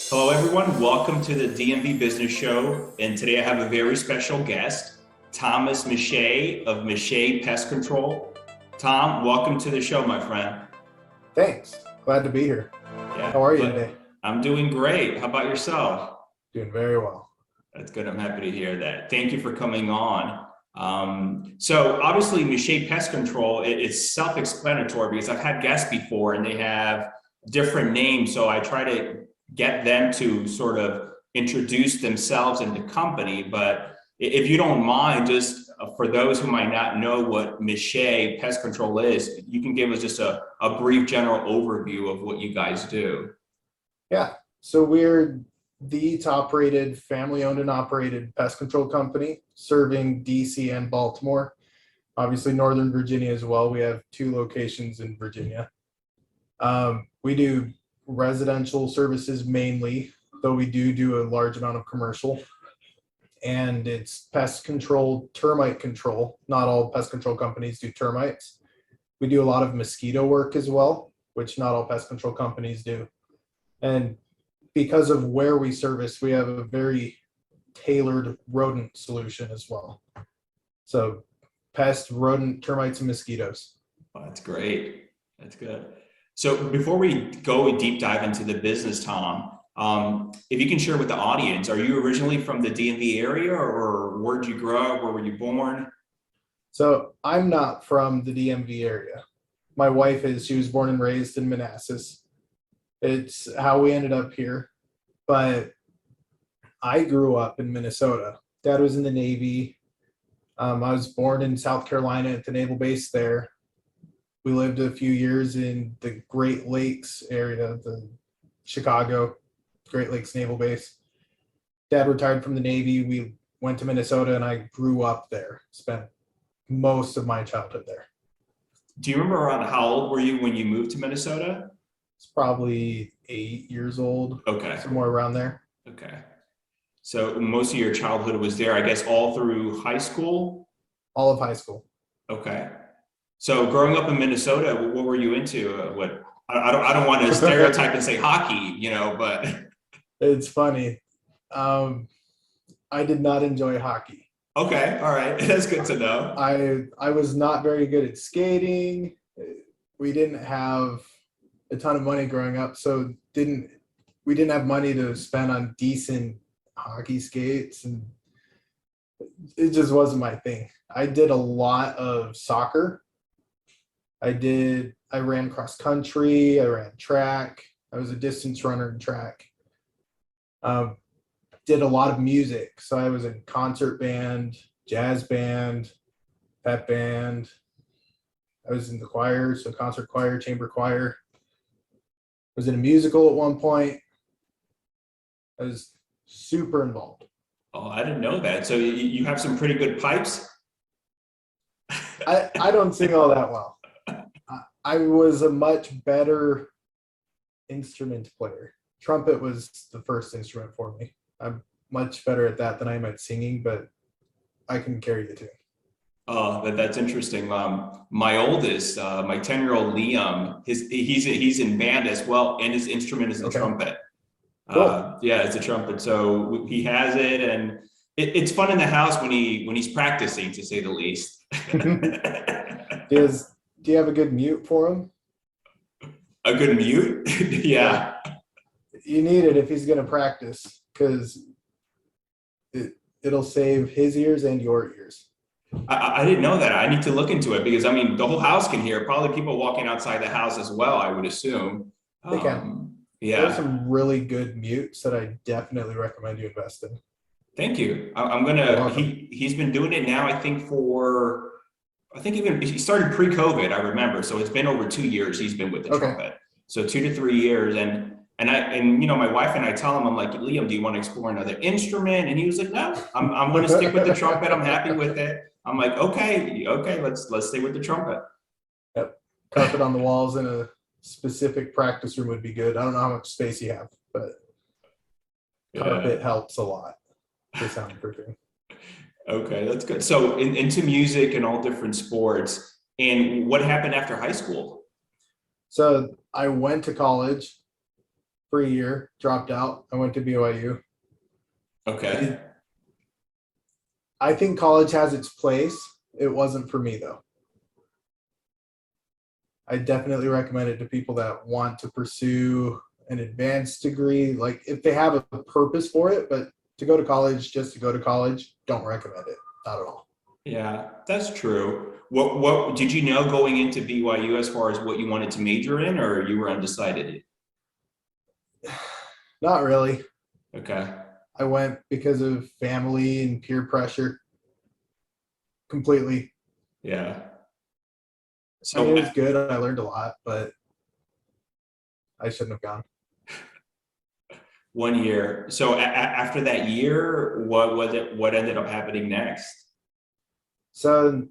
Hello, everyone. Welcome to the DMV Business Show. And today I have a very special guest, Thomas Miche of Miche Pest Control. Tom, welcome to the show, my friend. Thanks. Glad to be here. Yeah, How are you today? I'm doing great. How about yourself? Doing very well. That's good. I'm happy to hear that. Thank you for coming on. So obviously, Miche Pest Control, it's self-explanatory because I've had guests before and they have different names. So I try to get them to sort of introduce themselves and the company. But if you don't mind, just for those who might not know what Miche Pest Control is, you can give us just a brief general overview of what you guys do. Yeah. So we're the top rated family owned and operated pest control company serving DC and Baltimore. Obviously Northern Virginia as well. We have 2 locations in Virginia. We do residential services mainly, though we do a large amount of commercial. And it's pest control, termite control. Not all pest control companies do termites. We do a lot of mosquito work as well, which not all pest control companies do. And because of where we service, we have a very tailored rodent solution as well. So pest, rodent, termites, and mosquitoes. Oh, that's great. That's good. So before we go a deep dive into the business, Tom, if you can share with the audience, are you originally from the DMV area or where'd you grow up? Where were you born? So I'm not from the DMV area. My wife is. She was born and raised in Manassas. It's how we ended up here. But I grew up in Minnesota. Dad was in the Navy. I was born in South Carolina at the naval base there. We lived a few years in the Great Lakes area, the Chicago Great Lakes Naval Base. Dad retired from the Navy. We went to Minnesota and I grew up there. Spent most of my childhood there. Do you remember around how old were you when you moved to Minnesota? It's probably 8 years old. Okay. Somewhere around there. Okay. So most of your childhood was there, I guess, all through high school? All of high school. Okay. So growing up in Minnesota, what were you into? I don't want to stereotype and say hockey, but It's funny. I did not enjoy hockey. okay, all right, that's good to know. I was not very good at skating. We didn't have a ton of money growing up, so we didn't have money to spend on decent hockey skates, and it just wasn't my thing. I did a lot of soccer. I ran cross country, I ran track. I was a distance runner in track. Did a lot of music. So I was in concert band, jazz band, pep band. I was in the choir, so concert choir, chamber choir. I was in a musical at one point. I was super involved. Oh, I didn't know that. So you have some pretty good pipes? I don't sing all that well. I was a much better instrument player. Trumpet was the first instrument for me. I'm much better at that than I am at singing, but I can carry the tune. Oh, that's interesting. My oldest, my 10-year-old Liam, he's in band as well, and his instrument is the trumpet. Cool. Yeah, it's a trumpet. So he has it, and it's fun in the house when he's practicing, to say the least. Do you have a good mute for him? A good mute? Yeah. You need it if he's going to practice, because it'll save his ears and your ears. I didn't know that. I need to look into it because, I mean, the whole house can hear. Probably people walking outside the house as well, I would assume. They can. Yeah. There's some really good mutes that I definitely recommend you invest in. Thank you. I'm gonna. He's been doing it now. I think even he started pre-COVID. I remember. So it's been over 2 years. He's been with the trumpet. So 2 to 3 years, and my wife and I tell him, I'm like, Liam, do you want to explore another instrument? And he was like, no, I'm going to stick with the trumpet. I'm happy with it. I'm like, okay, let's stay with the trumpet. Yep. Carpet on the walls in a specific practice room would be good. I don't know how much space you have, but carpet helps a lot for soundproofing. Okay, that's good. So into music and all different sports. And what happened after high school? So I went to college, for a year, dropped out. I went to BYU. Okay. I think college has its place. It wasn't for me though. I definitely recommend it to people that want to pursue an advanced degree, like if they have a purpose for it, but to go to college just to go to college, don't recommend it. Not at all. Yeah, that's true. What did you know going into BYU as far as what you wanted to major in, or you were undecided? Not really. Okay. I went because of family and peer pressure completely. Yeah. I mean, So it was good. I learned a lot, but I shouldn't have gone. 1 year. So after that year, what ended up happening next? So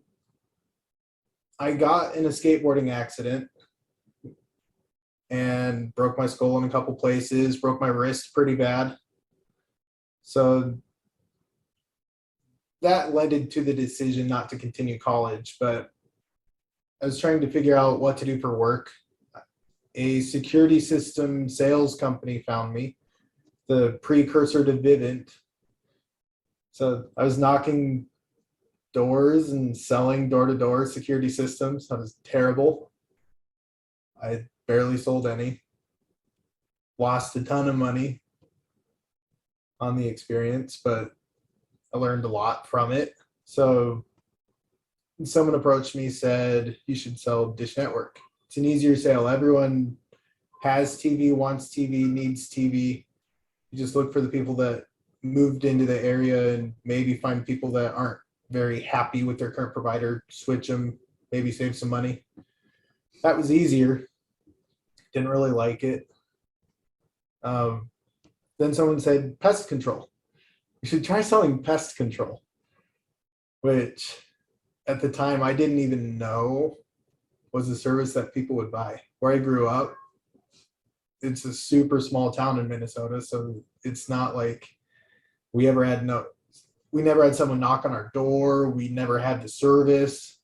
I got in a skateboarding accident and broke my skull in a couple places, broke my wrist pretty bad. So that led to the decision not to continue college, but I was trying to figure out what to do for work. A security system sales company found me, the precursor to Vivint. So I was knocking doors and selling door-to-door security systems. That was terrible. I barely sold any. Lost a ton of money on the experience, but I learned a lot from it. So someone approached me, said, you should sell Dish Network. It's an easier sale. Everyone has TV, wants TV, needs TV. You just look for the people that moved into the area and maybe find people that aren't very happy with their current provider, switch them, maybe save some money. That was easier. Didn't really like it. Then someone said pest control. You should try selling pest control, which at the time I didn't even know was a service that people would buy. Where I grew up, it's a super small town in Minnesota, so it's not like we never had someone knock on our door. We never had the service.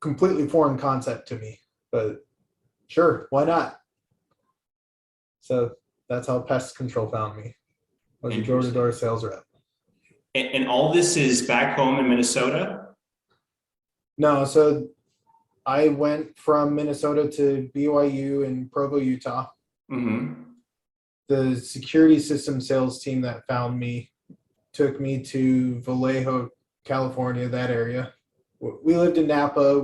Completely foreign concept to me, but sure, why not? So that's how pest control found me. Was a door-to-door sales rep. And all this is back home in Minnesota? No, so I went from Minnesota to BYU in Provo, Utah. Mm-hmm. The security system sales team that found me took me to Vallejo, California, that area. We lived in Napa.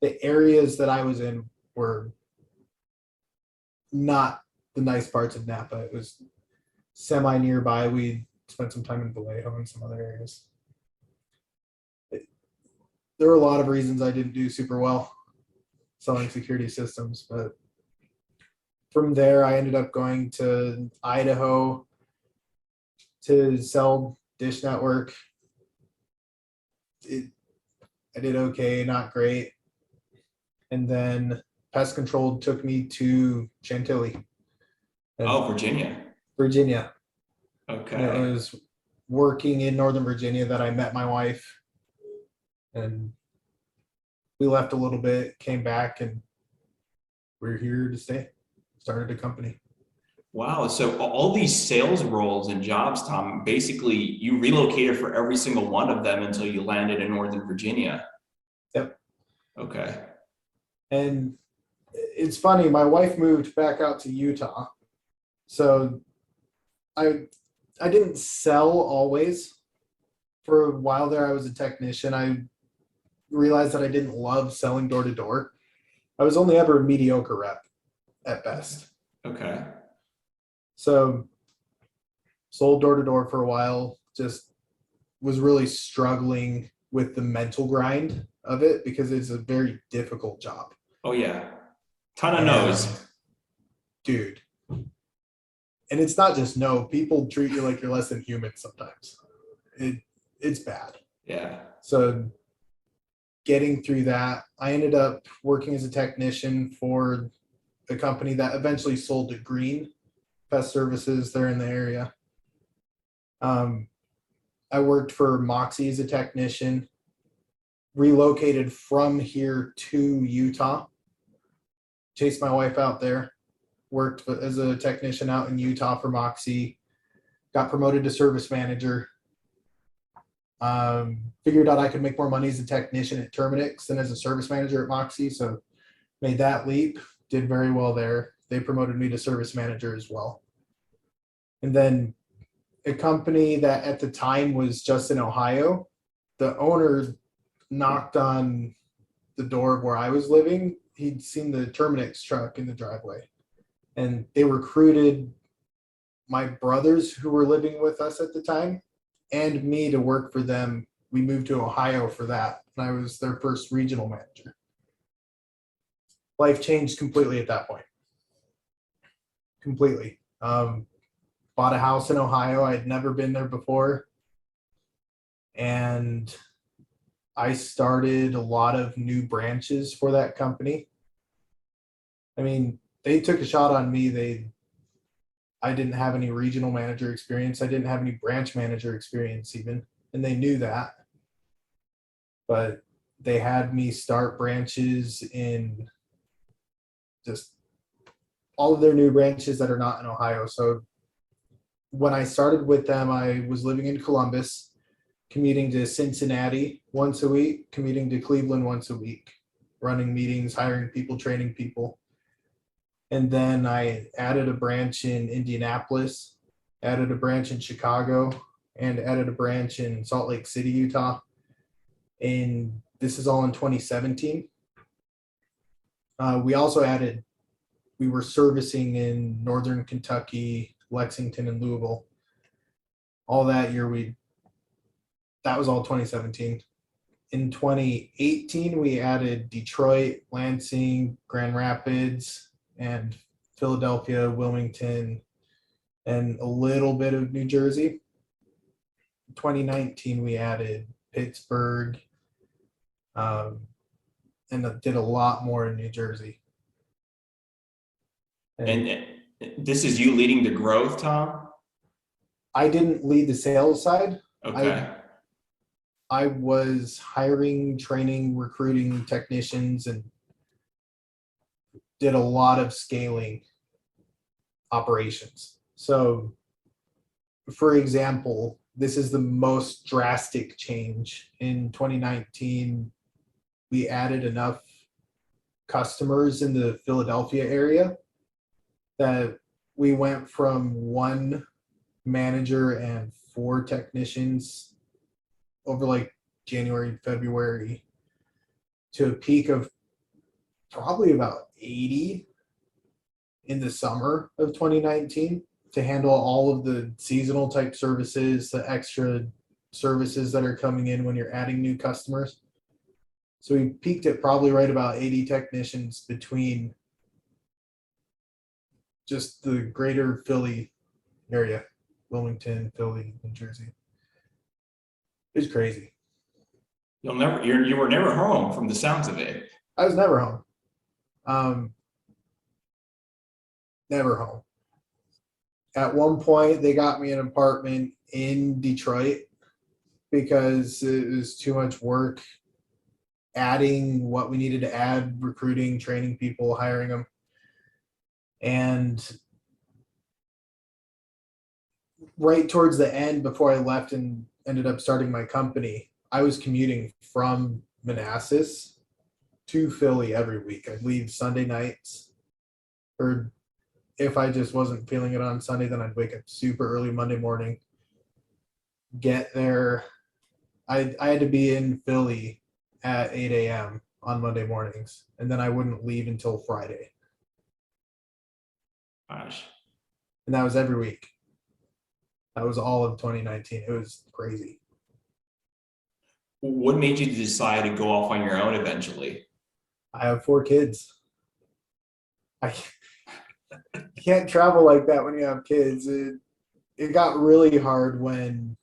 The areas that I was in were not the nice parts of Napa. It was semi nearby. We spent some time in Vallejo and some other areas. There were a lot of reasons I didn't do super well selling security systems, but from there I ended up going to Idaho to sell Dish Network. I did okay, not great. And then pest control took me to Chantilly. Oh, Virginia. Virginia. Okay. And it was working in Northern Virginia that I met my wife. And we left a little bit, came back, and we're here to stay. Started a company. Wow. So all these sales roles and jobs, Tom, basically you relocated for every single one of them until you landed in Northern Virginia. Yep. Okay. And it's funny, my wife moved back out to Utah. So I didn't sell always. For a while there, I was a technician. I realized that I didn't love selling door to door. I was only ever a mediocre rep at best. Okay. So sold door to door for a while, just was really struggling with the mental grind of it because it's a very difficult job. Oh yeah. Ton of no's. Dude. And it's not just no, people treat you like you're less than human sometimes. It's bad. Yeah. So getting through that, I ended up working as a technician for a company that eventually sold to Green Pest Services. They're in the area. I worked for Moxie as a technician, relocated from here to Utah, chased my wife out there. worked as a technician out in Utah for Moxie, got promoted to service manager. Figured out I could make more money as a technician at Terminix than as a service manager at Moxie, so made that leap, did very well there. They promoted me to service manager as well. And then a company that at the time was just in Ohio, the owner knocked on the door of where I was living. He'd seen the Terminix truck in the driveway, and they recruited my brothers who were living with us at the time and me to work for them. We moved to Ohio for that, and I was their first regional manager. Life changed completely at that point. Completely. Bought a house in Ohio. I had never been there before. And I started a lot of new branches for that company. I mean, they took a shot on me. I didn't have any regional manager experience. I didn't have any branch manager experience even, and they knew that. But they had me start branches in just all of their new branches that are not in Ohio. So when I started with them, I was living in Columbus, commuting to Cincinnati once a week, commuting to Cleveland once a week, running meetings, hiring people, training people. And then I added a branch in Indianapolis, added a branch in Chicago, and added a branch in Salt Lake City, Utah. And this is all in 2017. We were servicing in Northern Kentucky, Lexington, and Louisville. All that year, that was all 2017. In 2018, we added Detroit, Lansing, Grand Rapids, and Philadelphia, Wilmington, and a little bit of New Jersey. In 2019, we added Pittsburgh, and did a lot more in New Jersey. And this is you leading the growth, Tom? I didn't lead the sales side. Okay. I was hiring, training, recruiting technicians, and did a lot of scaling operations. So, for example, this is the most drastic change. In 2019, we added enough customers in the Philadelphia area that we went from one manager and 4 technicians over like January, February to a peak of probably about 80 in the summer of 2019 to handle all of the seasonal type services, the extra services that are coming in when you're adding new customers. So we peaked at probably right about 80 technicians between just the greater Philly area, Wilmington, Philly, New Jersey. It was crazy. You were never home from the sounds of it. I was never home. Never home. At one point, they got me an apartment in Detroit because it was too much work adding what we needed to add, recruiting, training people, hiring them. And right towards the end, before I left and ended up starting my company, I was commuting from Manassas to Philly every week. I'd leave Sunday nights, or if I just wasn't feeling it on Sunday, then I'd wake up super early Monday morning, get there. I had to be in Philly at 8 a.m. on Monday mornings, and then I wouldn't leave until Friday. Gosh. And that was every week. That was all of 2019. It was crazy. What made you decide to go off on your own eventually? I have 4 kids. I can't travel like that when you have kids. It got really hard when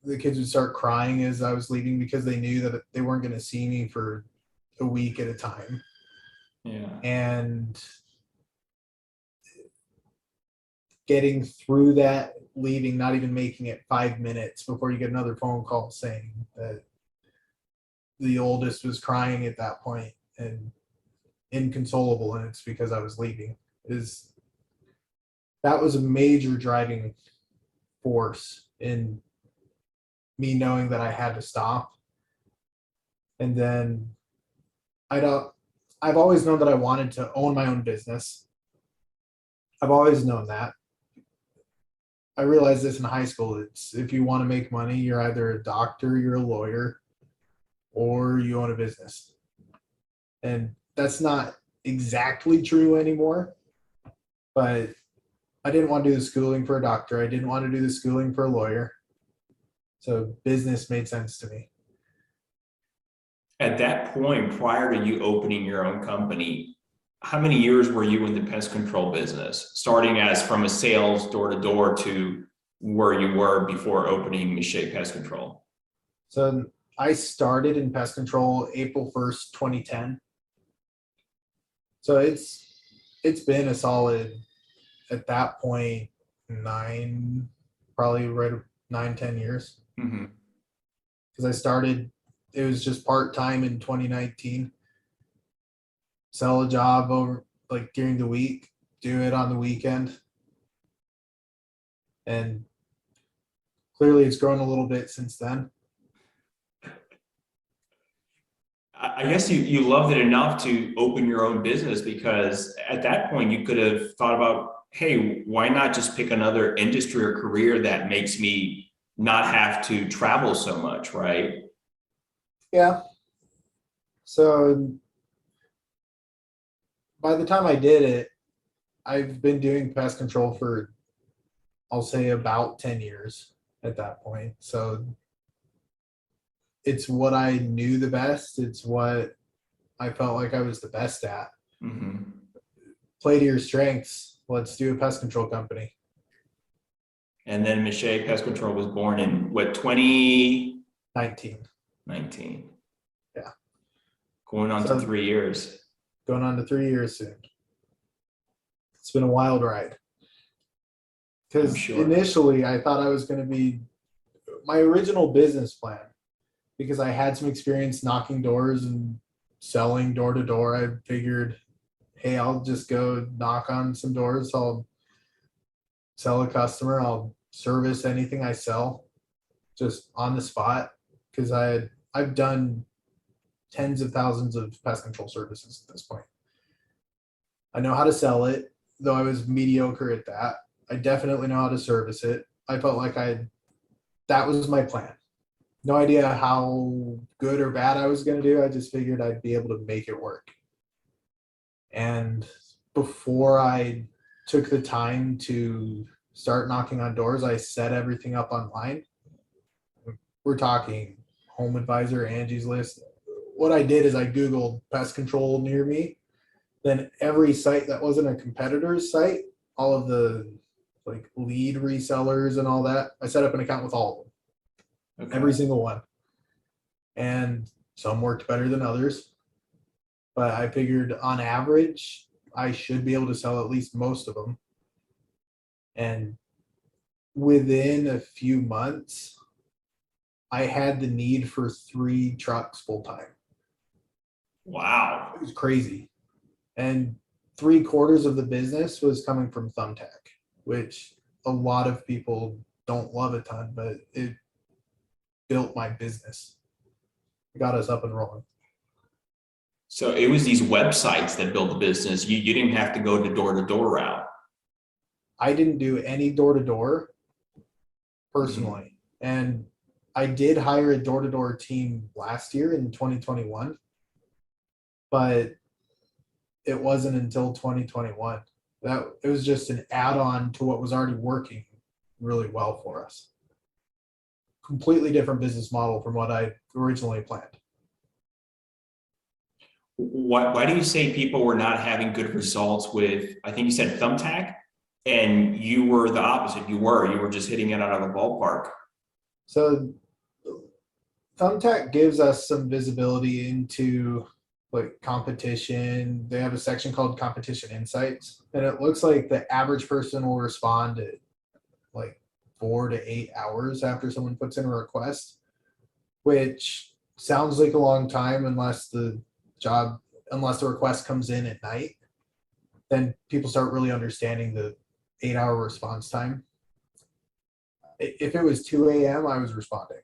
the kids would start crying as I was leaving because they knew that they weren't going to see me for a week at a time. Yeah. And getting through that, leaving, not even making it 5 minutes before you get another phone call saying that the oldest was crying at that point and inconsolable, and it's because I was leaving, is that was a major driving force in me knowing that I had to stop. And then I've always known that I wanted to own my own business. I've always known that. I realized this in high school. It's if you want to make money, you're either a doctor, you're a lawyer, or you own a business. And that's not exactly true anymore. But I didn't want to do the schooling for a doctor. I didn't want to do the schooling for a lawyer. So business made sense to me. At that point, prior to you opening your own company, how many years were you in the pest control business, starting as from a sales door to door to where you were before opening Miche Pest Control? So I started in pest control April 1st, 2010. So it's been a solid, at that point, probably right 9-10 years. Mm-hmm. Because I started, it was just part-time in 2019. Sell a job over like during the week, do it on the weekend. And clearly it's grown a little bit since then. I guess you loved it enough to open your own business, because at that point you could have thought about, hey, why not just pick another industry or career that makes me not have to travel so much, right? Yeah. So by the time I did it, I've been doing pest control for, I'll say, about 10 years at that point. So it's what I knew the best. It's what I felt like I was the best at. Mm-hmm. Play to your strengths. Let's do a pest control company. And then Miche Pest Control was born in what, 2019? 19. Yeah. Going on to 3 years. Going on to 3 years soon. It's been a wild ride. Because initially I thought I was going to be my original business plan, because I had some experience knocking doors and selling door to door. I figured, hey, I'll just go knock on some doors. I'll sell a customer. I'll service anything I sell just on the spot, because I've done tens of thousands of pest control services at this point. I know how to sell it, though I was mediocre at that. I definitely know how to service it. I felt like that was my plan. No idea how good or bad I was going to do. I just figured I'd be able to make it work. And before I took the time to start knocking on doors, I set everything up online. We're talking Home Advisor, Angie's List. What I did is I Googled pest control near me. Then every site that wasn't a competitor's site, all of the like lead resellers and all that, I set up an account with all of them. Okay. Every single one. And some worked better than others. But I figured on average, I should be able to sell at least most of them. And within a few months, I had the need for 3 trucks full time. Wow. It was crazy. And 3/4 of the business was coming from Thumbtack, which a lot of people don't love a ton, but it built my business. It got us up and rolling. So it was these websites that built the business. You didn't have to go to door route. I didn't do any door-to-door personally. Mm-hmm. And I did hire a door-to-door team last year in 2021, but it wasn't until 2021. That it was just an add-on to what was already working really well for us. Completely different business model from what I originally planned. Why do you say people were not having good results with, I think you said Thumbtack, and you were the opposite? You were just hitting it out of the ballpark. So Thumbtack gives us some visibility into like competition. They have a section called Competition Insights, and it looks like the average person will respond at like 4 to 8 hours after someone puts in a request, which sounds like a long time unless the request comes in at night. Then people start really understanding the 8-hour response time. If it was 2 a.m., I was responding.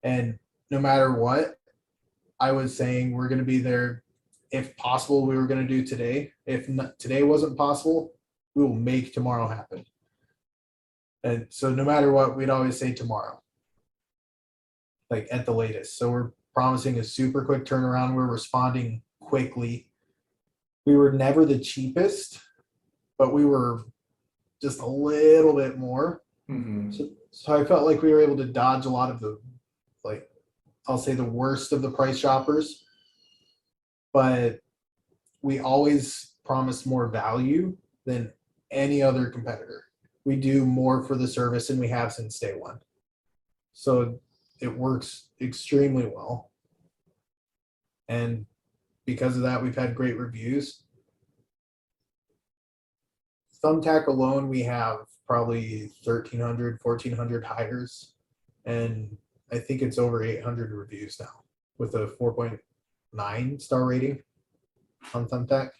And no matter what, I was saying we're going to be there. If possible, we were going to do today. If not, today wasn't possible, we will make tomorrow happen. And so no matter what, we'd always say tomorrow, like at the latest. So we're promising a super quick turnaround. We're responding quickly. We were never the cheapest, but we were just a little bit more. Mm-hmm. So I felt like we were able to dodge a lot of the, like, I'll say the worst of the price shoppers, but we always promise more value than any other competitor. We do more for the service than we have since day one. So it works extremely well. And because of that, we've had great reviews. Thumbtack alone, we have probably 1,300, 1,400 hires. And I think it's over 800 reviews now with a 4.9 star rating on Thumbtack.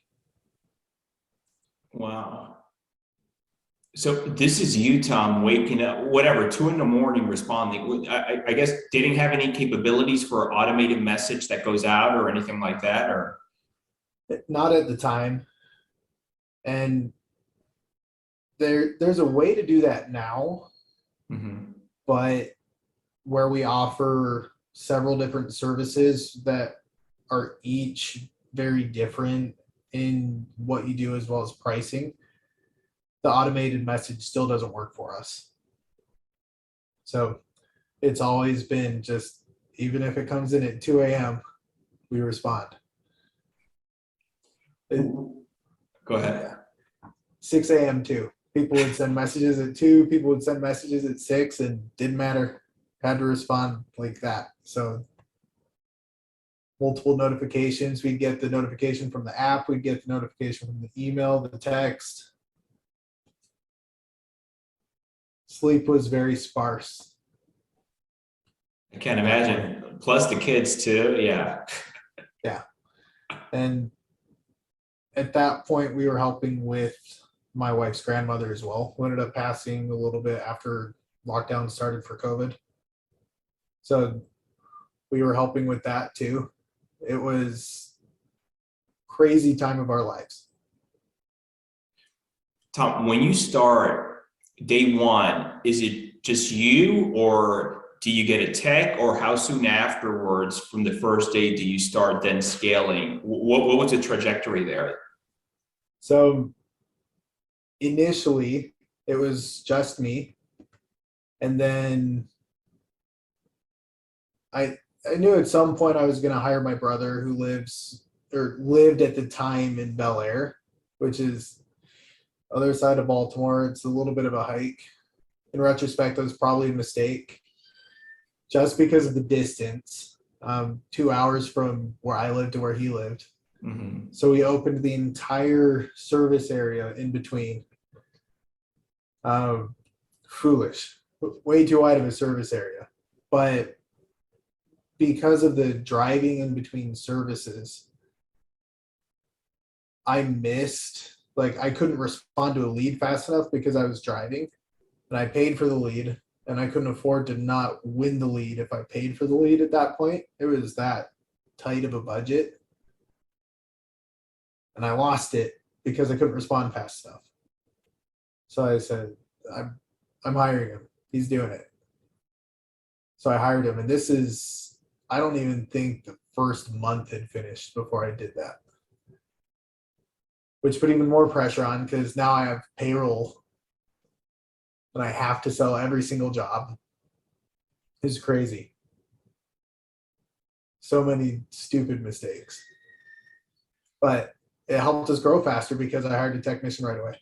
Wow. So this is you, Tom, waking up, whatever, 2 a.m, responding. I guess they didn't have any capabilities for automated message that goes out or anything like that, or? Not at the time. And there's a way to do that now, Mm-hmm. but where we offer several different services that are each very different in what you do as well as pricing, the automated message still doesn't work for us. So it's always been just, even if it comes in at 2 a.m., we respond. Go ahead. 6 a.m. too. People would send messages at 2, people would send messages at 6, and didn't matter. Had to respond like that. So multiple notifications. We'd get the notification from the app, we'd get the notification from the email, the text. Sleep was very sparse. I can't imagine. Plus the kids too. Yeah. Yeah. And at that point, we were helping with my wife's grandmother as well, who ended up passing a little bit after lockdown started for COVID. So we were helping with that too. It was crazy time of our lives. Tom, when you start day one, is it just you, or do you get a tech, or how soon afterwards from the first day do you start then scaling? What was the trajectory there? So initially it was just me. And then I knew at some point I was going to hire my brother, who lived at the time in Bel Air, which is other side of Baltimore. It's a little bit of a hike. In retrospect, that was probably a mistake just because of the distance, 2 hours from where I lived to where he lived. Mm-hmm. So we opened the entire service area in between. Foolish, way too wide of a service area. But because of the driving in between services, I couldn't respond to a lead fast enough because I was driving, and I paid for the lead, and I couldn't afford to not win the lead if I paid for the lead at that point. It was that tight of a budget. And I lost it because I couldn't respond fast enough. So I said, I'm hiring him. He's doing it. So I hired him. And I don't even think the first month had finished before I did that. Which put even more pressure on, because now I have payroll and I have to sell every single job. It's crazy. So many stupid mistakes. But it helped us grow faster because I hired a technician right away.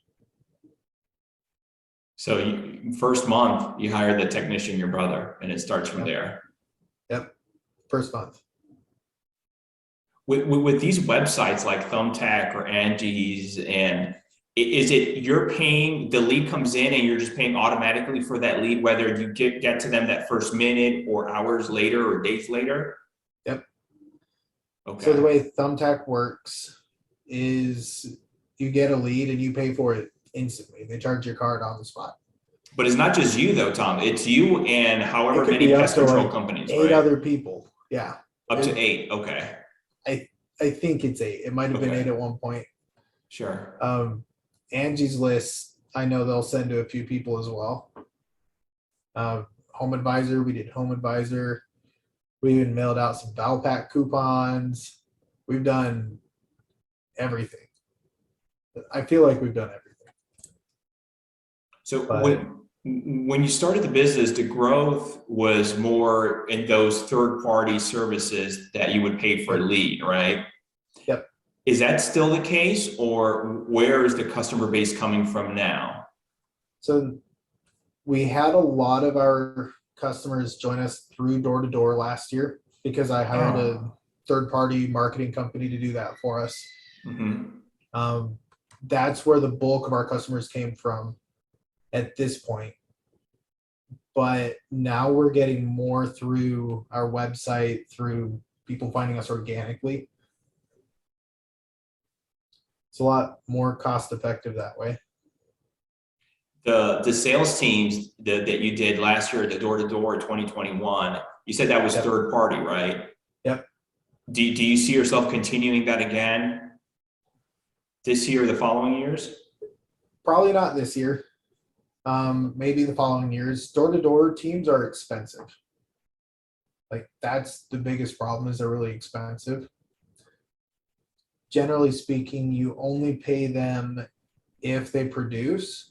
So first month you hire the technician, your brother, and it starts from there. Yep. First month. With these websites like Thumbtack or Angie's, and is it you're paying, the lead comes in and you're just paying automatically for that lead, whether you get to them that first minute or hours later or days later? Yep. Okay. So the way Thumbtack works is you get a lead and you pay for it instantly. They charge your card on the spot. But it's not just you though, Tom. It's you and however It could many be up pest to control like companies, 8 right? other people. Yeah. Up to 8. Okay. I think it's 8. It might have been Okay. 8 at one point. Sure. Angie's List, I know they'll send to a few people as well. Home Advisor, we did Home Advisor. We even mailed out some Valpak coupons. We've done everything. I feel like we've done everything. So But when you started the business, the growth was more in those third-party services that you would pay for a lead, right? Yep. Is that still the case, or where is the customer base coming from now? So we had a lot of our customers join us through door to door last year because I hired a third-party marketing company to do that for us. Mm-hmm. That's where the bulk of our customers came from at this point. But now we're getting more through our website, through people finding us organically. It's a lot more cost effective that way. The sales teams that you did last year, the door-to-door 2021, you said that was Yep. third party, right? Yep. Do you see yourself continuing that again this year or the following years? Probably not this year. Maybe the following years. Door-to-door teams are expensive. Like that's the biggest problem, is they're really expensive. Generally speaking, you only pay them if they produce.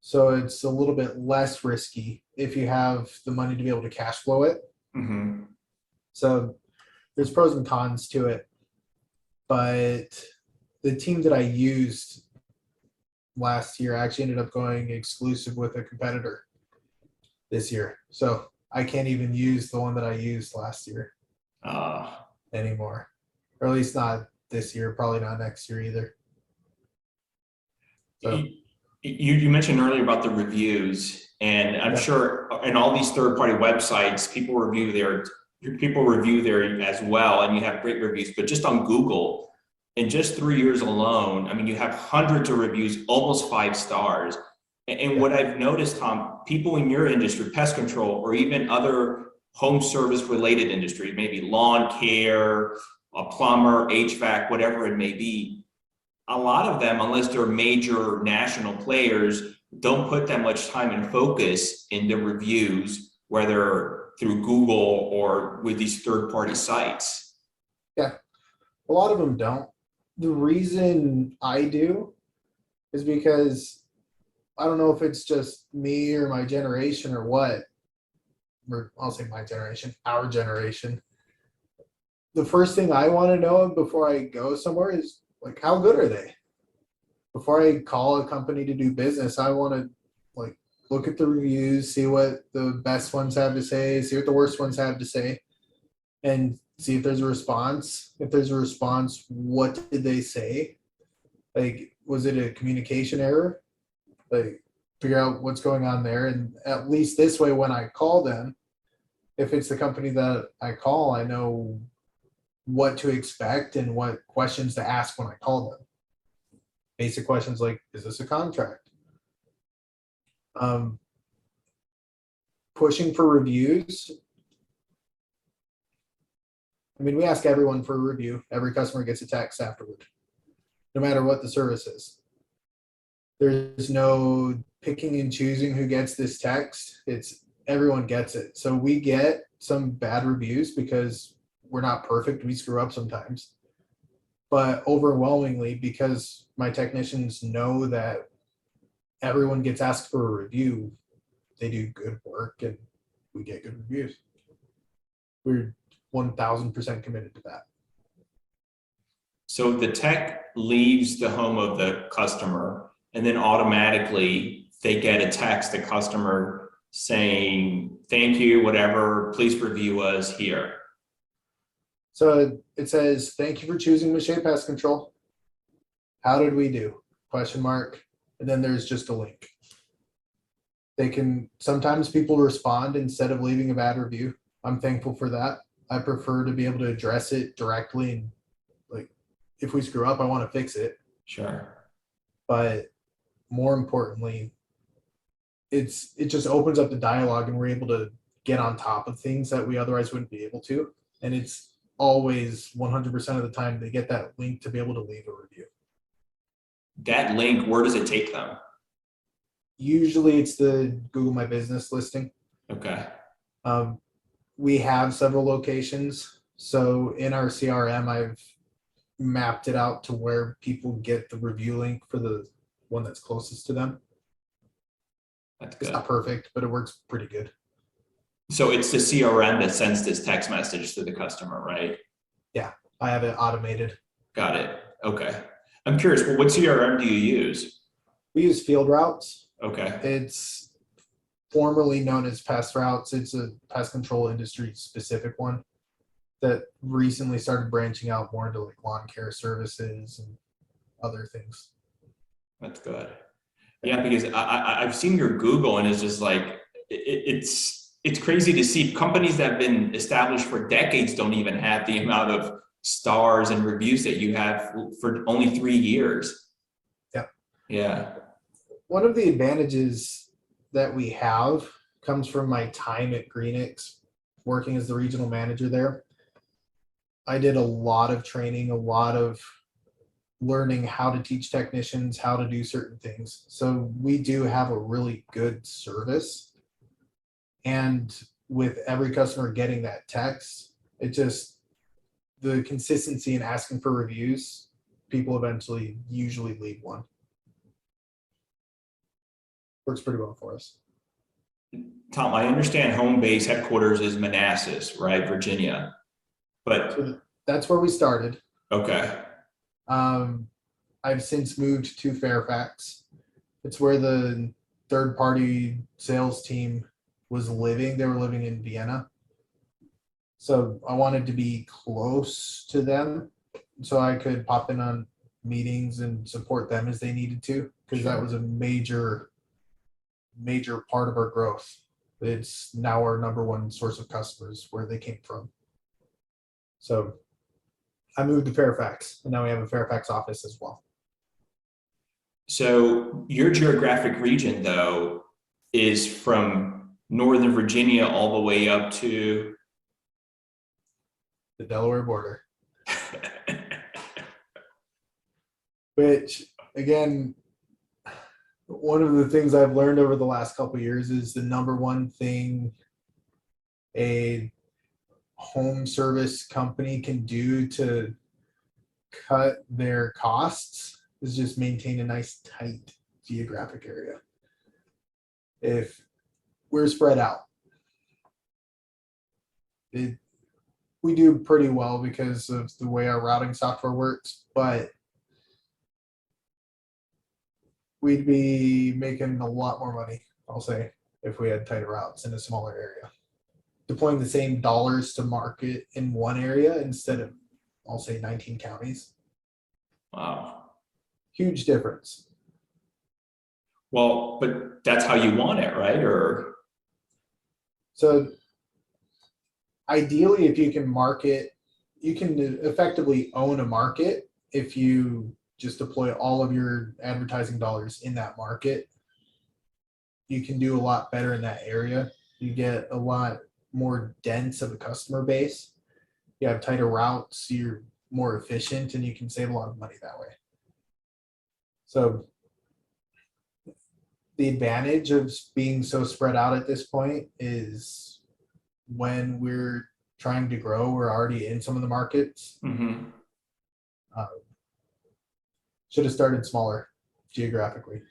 So it's a little bit less risky if you have the money to be able to cash flow it. Mm-hmm. So there's pros and cons to it. But the team that I used last year, I actually ended up going exclusive with a competitor this year. So I can't even use the one that I used last year anymore. Or at least not this year, probably not next year either. So you mentioned earlier about the reviews, and I'm sure in all these third-party websites, people review there as well, and you have great reviews. But just on Google, in just 3 years alone, I mean, you have hundreds of reviews, almost 5 stars. And what I've noticed, Tom, people in your industry, pest control, or even other home service related industries, maybe lawn care, a plumber, HVAC, whatever it may be, a lot of them, unless they're major national players, don't put that much time and focus in the reviews, whether through Google or with these third-party sites. Yeah, a lot of them don't. The reason I do is because I don't know if it's just me or my generation or what, or I'll say my generation, our generation. The first thing I want to know before I go somewhere is like, how good are they? Before I call a company to do business, I want to like look at the reviews, see what the best ones have to say, see what the worst ones have to say, and see if there's a response. If there's a response, what did they say? Like, was it a communication error? Like, figure out what's going on there. And at least this way, when I call them, if it's the company that I call, I know what to expect and what questions to ask when I call them. Basic questions like, is this a contract? Pushing for reviews. I mean, we ask everyone for a review. Every customer gets a text afterward, no matter what the service is. There's no picking and choosing who gets this text. It's everyone gets it. So we get some bad reviews because we're not perfect. We screw up sometimes. But overwhelmingly, because my technicians know that everyone gets asked for a review, they do good work and we get good reviews. We're 1000% committed to that. So the tech leaves the home of the customer, and then automatically they get a text, the customer saying, thank you, whatever, please review us here. So it says, thank you for choosing Miche Pest Control. How did we do? Question mark. And then there's just a link. Sometimes people respond instead of leaving a bad review. I'm thankful for that. I prefer to be able to address it directly, and like, if we screw up, I want to fix it. Sure. But more importantly, it just opens up the dialogue, and we're able to get on top of things that we otherwise wouldn't be able to. And it's always 100% of the time they get that link to be able to leave a review. That link, where does it take them? Usually it's the Google My Business listing. Okay. We have several locations. So in our CRM, I've mapped it out to where people get the review link for the one that's closest to them. That's It's good. not perfect, but it works pretty good. So it's the CRM that sends this text message to the customer, right? Yeah, I have it automated. Got it. Okay. I'm curious, well, what CRM do you use? We use Field Routes. Okay. It's formerly known as Pest Routes. It's a pest control industry specific one that recently started branching out more into like lawn care services and other things. That's good. Yeah, because I've seen your Google, and it's just like, it's crazy to see companies that have been established for decades don't even have the amount of stars and reviews that you have for only 3 years. Yeah. Yeah. One of the advantages that we have comes from my time at Greenix, working as the regional manager there. I did a lot of training, a lot of learning how to teach technicians how to do certain things. So we do have a really good service. And with every customer getting that text, it just, the consistency in asking for reviews, people eventually usually leave one. Works pretty well for us. Tom, I understand home base headquarters is Manassas, right? Virginia. But So that's where we started. okay. I've since moved to Fairfax. It's where the third party sales team was living. They were living in Vienna. So I wanted to be close to them so I could pop in on meetings and support them as they needed to, because that was a major part of our growth. It's now our number one source of customers, where they came from. So I moved to Fairfax, and now we have a Fairfax office as well. So your geographic region, though, is from Northern Virginia all the way up to The Delaware border. Which, again, one of the things I've learned over the last couple of years is the number one thing a home service company can do to cut their costs is just maintain a nice tight geographic area. If we're spread out, we do pretty well because of the way our routing software works, but we'd be making a lot more money, I'll say, if we had tighter routes in a smaller area. Deploying the same dollars to market in one area instead of, I'll say, 19 counties. wow. Huge difference. Well, but that's how you want it, right? Or So ideally, if you can market, you can effectively own a market if you just deploy all of your advertising dollars in that market. You can do a lot better in that area. You get a lot more dense of a customer base. You have tighter routes, you're more efficient, and you can save a lot of money that way. So the advantage of being so spread out at this point is when we're trying to grow, we're already in some of the markets. Should have started smaller geographically.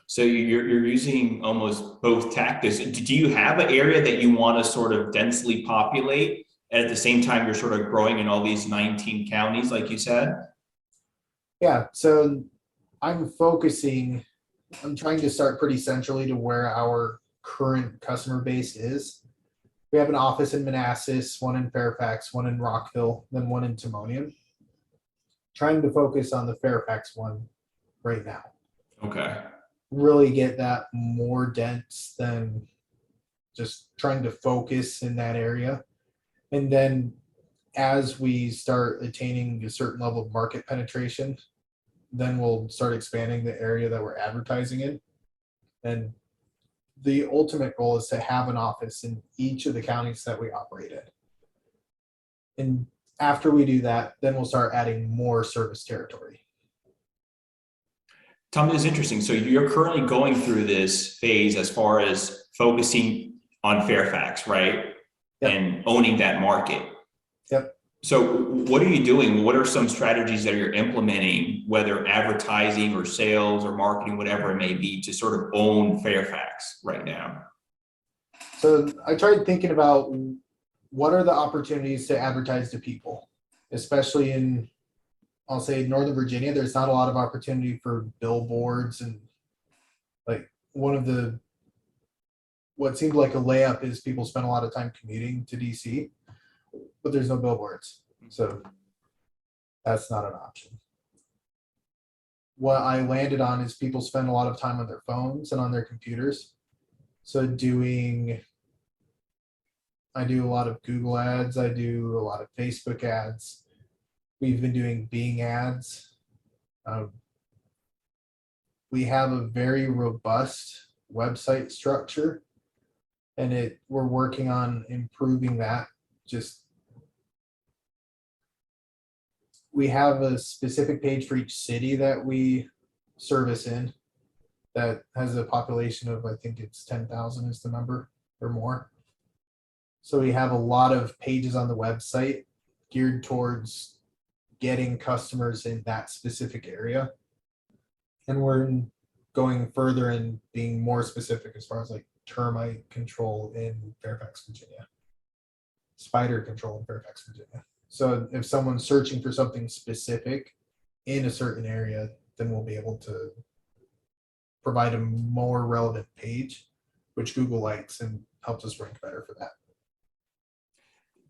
so you're using almost both tactics. Do you have an area that you want to sort of densely populate, and at the same time you're sort of growing in all these 19 counties, like you said? Yeah, so I'm trying to start pretty centrally to where our current customer base is. We have an office in Manassas, one in Fairfax, one in Rockville, then one in Timonium. Trying to focus on the Fairfax one right now. Okay. Really get that more dense than just trying to focus in that area. And then as we start attaining a certain level of market penetration, then we'll start expanding the area that we're advertising in. And the ultimate goal is to have an office in each of the counties that we operate in. And after we do that, then we'll start adding more service territory. Tom, this is interesting. So you're currently going through this phase as far as focusing on Fairfax, right? Yep. And owning that market. Yep. So what are you doing? What are some strategies that you're implementing, whether advertising or sales or marketing, whatever it may be, to sort of own Fairfax right now? So I tried thinking about what are the opportunities to advertise to people, especially in, I'll say, Northern Virginia. There's not a lot of opportunity for billboards, and like what seemed like a layup is people spend a lot of time commuting to DC, but there's no billboards. So that's not an option. What I landed on is people spend a lot of time on their phones and on their computers. So I do a lot of Google ads. I do a lot of Facebook ads. We've been doing Bing ads. We have a very robust website structure, and we're working on improving that. We have a specific page for each city that we service in that has a population of, I think it's 10,000 is the number or more. So we have a lot of pages on the website geared towards getting customers in that specific area. And we're going further and being more specific as far as like termite control in Fairfax, Virginia, spider control in Fairfax, Virginia. So if someone's searching for something specific in a certain area, then we'll be able to provide a more relevant page, which Google likes and helps us rank better for that.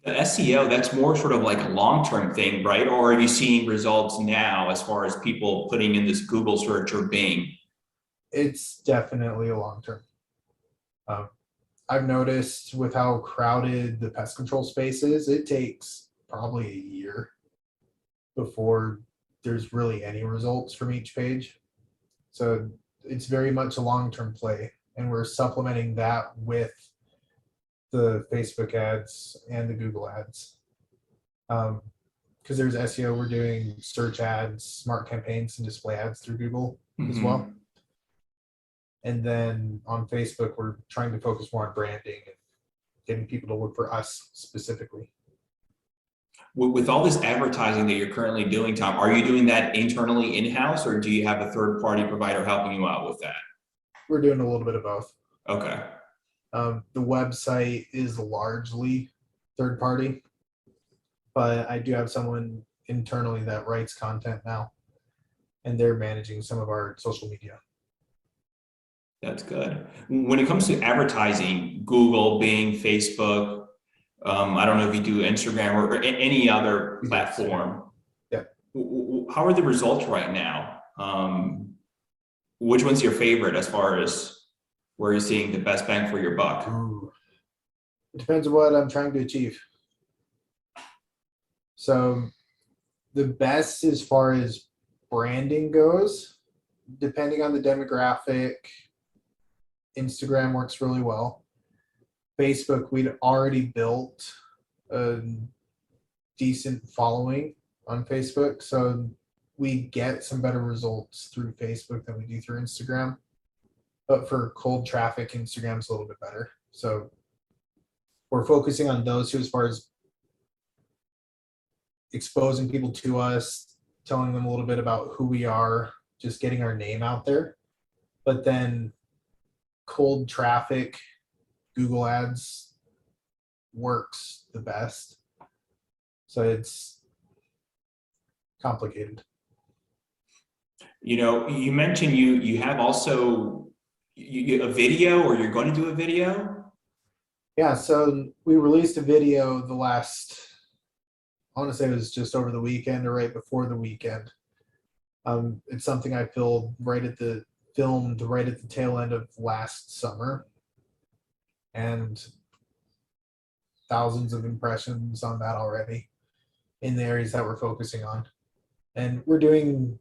The SEO, that's more sort of like a long-term thing, right? Or are you seeing results now as far as people putting in this Google search or Bing? It's definitely a long-term. I've noticed with how crowded the pest control space is, it takes probably a year before there's really any results from each page. So it's very much a long-term play, and we're supplementing that with the Facebook ads and the Google ads. Because there's SEO, we're doing search ads, smart campaigns, and display ads through Google as well. And then on Facebook, we're trying to focus more on branding and getting people to look for us specifically. With all this advertising that you're currently doing, Tom, are you doing that internally in-house, or do you have a third-party provider helping you out with that? We're doing a little bit of both. Okay. The website is largely third-party, but I do have someone internally that writes content now, and they're managing some of our social media. That's good. When it comes to advertising, Google, Bing, Facebook, I don't know if you do Instagram or any other platform. Yeah. How are the results right now? Which one's your favorite as far as where you're seeing the best bang for your buck? Ooh. It depends on what I'm trying to achieve. So the best as far as branding goes, depending on the demographic, Instagram works really well. Facebook, we'd already built a decent following on Facebook, so we get some better results through Facebook than we do through Instagram. But for cold traffic, Instagram's a little bit better. So we're focusing on those two as far as exposing people to us, telling them a little bit about who we are, just getting our name out there. But then cold traffic, Google ads works the best. So it's complicated. You know, you mentioned you have also a video, or you're going to do a video? Yeah, so we released a video I want to say it was just over the weekend or right before the weekend. It's something I filmed right at the tail end of last summer, and thousands of impressions on that already in the areas that we're focusing on. And we're doing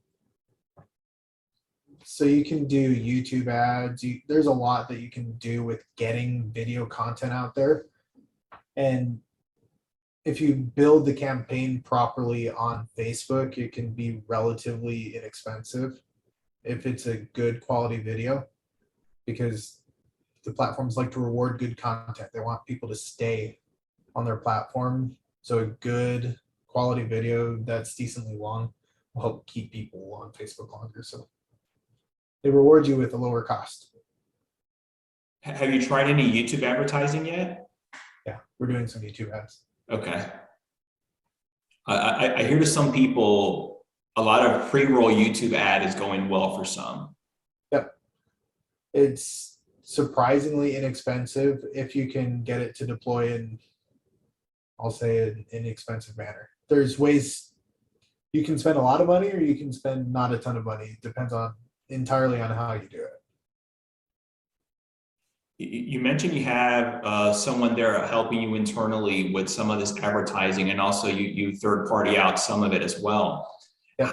So you can do YouTube ads. There's a lot that you can do with getting video content out there. And if you build the campaign properly on Facebook, it can be relatively inexpensive if it's a good quality video, because the platforms like to reward good content. They want people to stay on their platform. So a good quality video that's decently long will help keep people on Facebook longer. So they reward you with a lower cost. Have you tried any YouTube advertising yet? Yeah, we're doing some YouTube ads. Okay. I hear to some people, a lot of pre-roll YouTube ad is going well for some. Yep. It's surprisingly inexpensive if you can get it to deploy in, I'll say, an inexpensive manner. There's ways you can spend a lot of money or you can spend not a ton of money. It depends entirely on how you do it. You mentioned you have someone there helping you internally with some of this advertising, and also you third party out some of it as well. Yeah.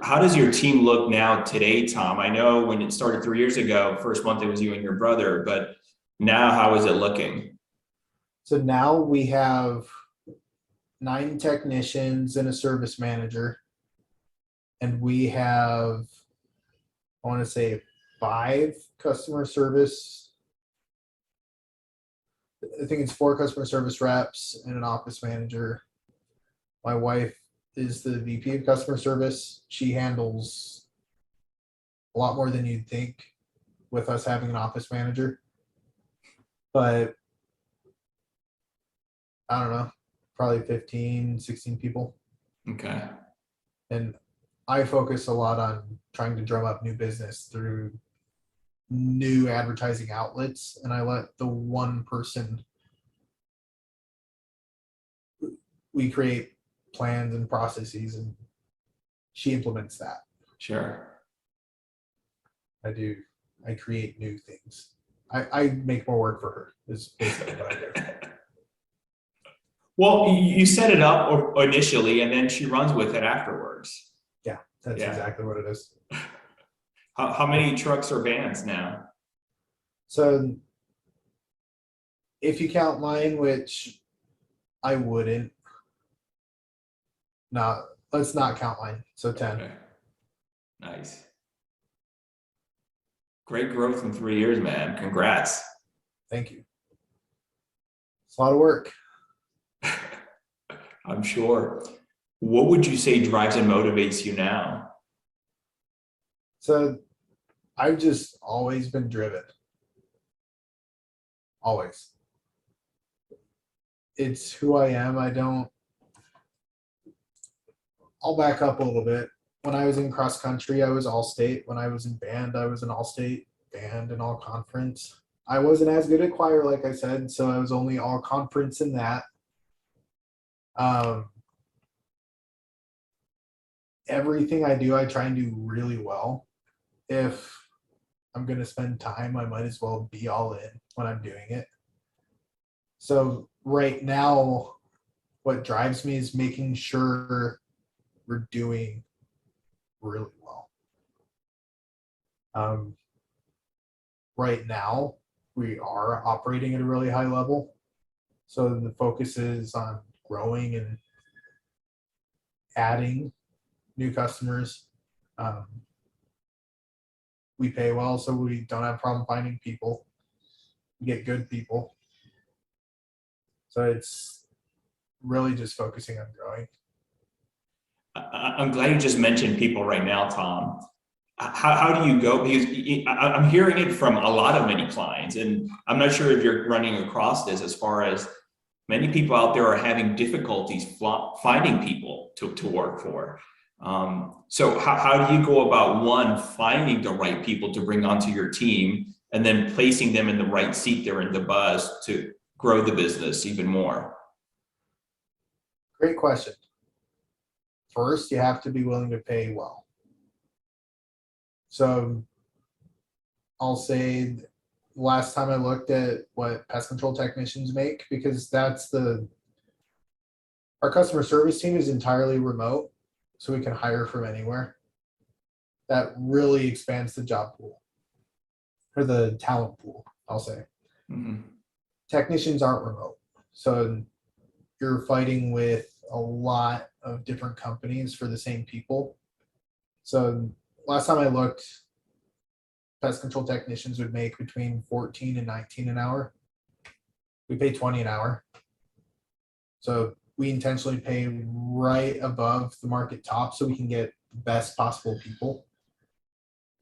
How does your team look now today, Tom? I know when it started 3 years ago, first month it was you and your brother, but now how is it looking? So now we have 9 technicians and a service manager, and we have, I want to say, 5 customer service. I think it's 4 customer service reps and an office manager. My wife is the VP of customer service. She handles a lot more than you'd think with us having an office manager. But I don't know, probably 15, 16 people. Okay. And I focus a lot on trying to drum up new business through new advertising outlets, and I let the one person, we create plans and processes and she implements that. Sure. I create new things. I make more work for her is basically what I do. Well, you set it up initially and then she runs with it afterwards. Yeah, that's exactly what it is. How many trucks or vans now? So if you count mine, which I wouldn't, let's not count mine. So 10. Okay. Nice. Great growth in 3 years, man. Congrats. Thank you. It's a lot of work. I'm sure. What would you say drives and motivates you now? So I've just always been driven. Always. It's who I am. I'll back up a little bit. When I was in cross country, I was all state. When I was in band, I was an all state band and all conference. I wasn't as good at choir, like I said, so I was only all conference in that. Everything I do, I try and do really well. If I'm going to spend time, I might as well be all in when I'm doing it. So right now, what drives me is making sure we're doing really well. Right now, we are operating at a really high level. So the focus is on growing and adding new customers. We pay well, so we don't have a problem finding people. We get good people. So it's really just focusing on growing. I'm glad you just mentioned people right now, Tom. How do you go? Because I'm hearing it from a lot of many clients, and I'm not sure if you're running across this as far as many people out there are having difficulties finding people to work for. So how do you go about, one, finding the right people to bring onto your team, and then placing them in the right seat there in the bus to grow the business even more? Great question. First, you have to be willing to pay well. So I'll say last time I looked at what pest control technicians make, because our customer service team is entirely remote, so we can hire from anywhere. that really expands the job pool or the talent pool, I'll say. Mhm. Technicians aren't remote. So you're fighting with a lot of different companies for the same people. So last time I looked, pest control technicians would make between 14 and 19 an hour. We pay 20 an hour. So we intentionally pay right above the market top so we can get the best possible people.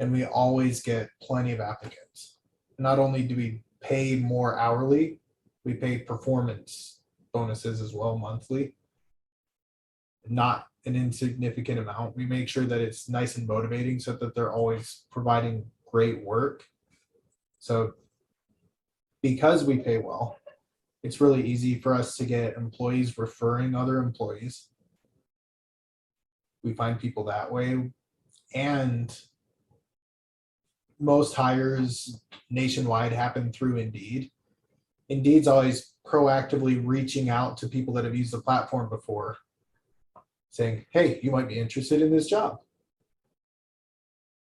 And we always get plenty of applicants. Not only do we pay more hourly, we pay performance bonuses as well monthly. Not an insignificant amount. We make sure that it's nice and motivating so that they're always providing great work. So because we pay well, it's really easy for us to get employees referring other employees. We find people that way. And most hires nationwide happen through Indeed. Indeed's always proactively reaching out to people that have used the platform before, saying, hey, you might be interested in this job.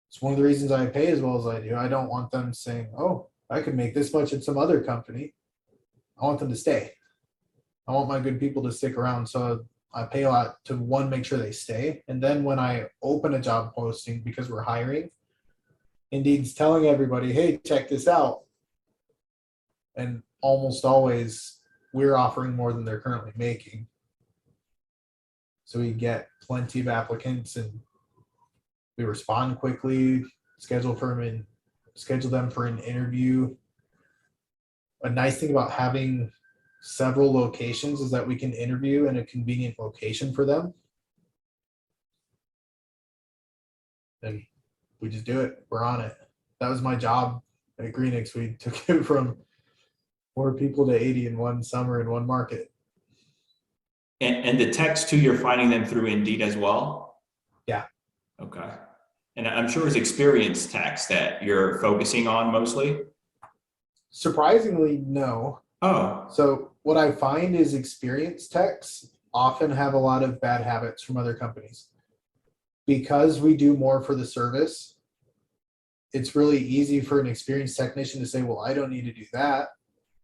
It's one of the reasons I pay as well as I do. I don't want them saying, oh, I could make this much at some other company. I want them to stay. I want my good people to stick around. So I pay a lot to, one, make sure they stay. And then when I open a job posting, because we're hiring, Indeed's telling everybody, hey, check this out. And almost always we're offering more than they're currently making. So we get plenty of applicants and we respond quickly, schedule them for an interview. A nice thing about having several locations is that we can interview in a convenient location for them. And we just do it. We're on it. That was my job at Greenix. We took it from 4 people to 80 in one summer in one market. And the techs too, you're finding them through Indeed as well? Yeah. Okay. And I'm sure it's experienced techs that you're focusing on mostly? Surprisingly, no. Oh. So what I find is experienced techs often have a lot of bad habits from other companies. Because we do more for the service, it's really easy for an experienced technician to say, well, I don't need to do that.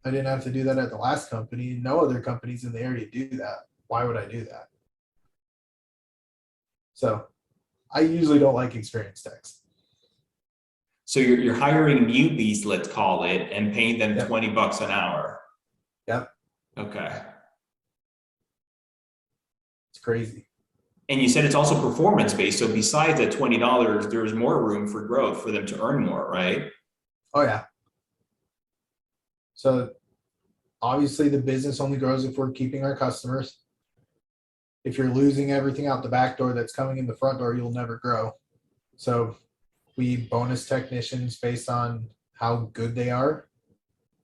I didn't have to do that at the last company. No other companies in the area do that. Why would I do that? So I usually don't like experienced techs. So you're hiring newbies, let's call it, and paying them Yep. $20 an hour. Yep. Okay. It's crazy. And you said it's also performance based. So besides that $20, there's more room for growth for them to earn more, right? Oh yeah. So obviously the business only grows if we're keeping our customers. If you're losing everything out the back door that's coming in the front door, you'll never grow. So we bonus technicians based on how good they are.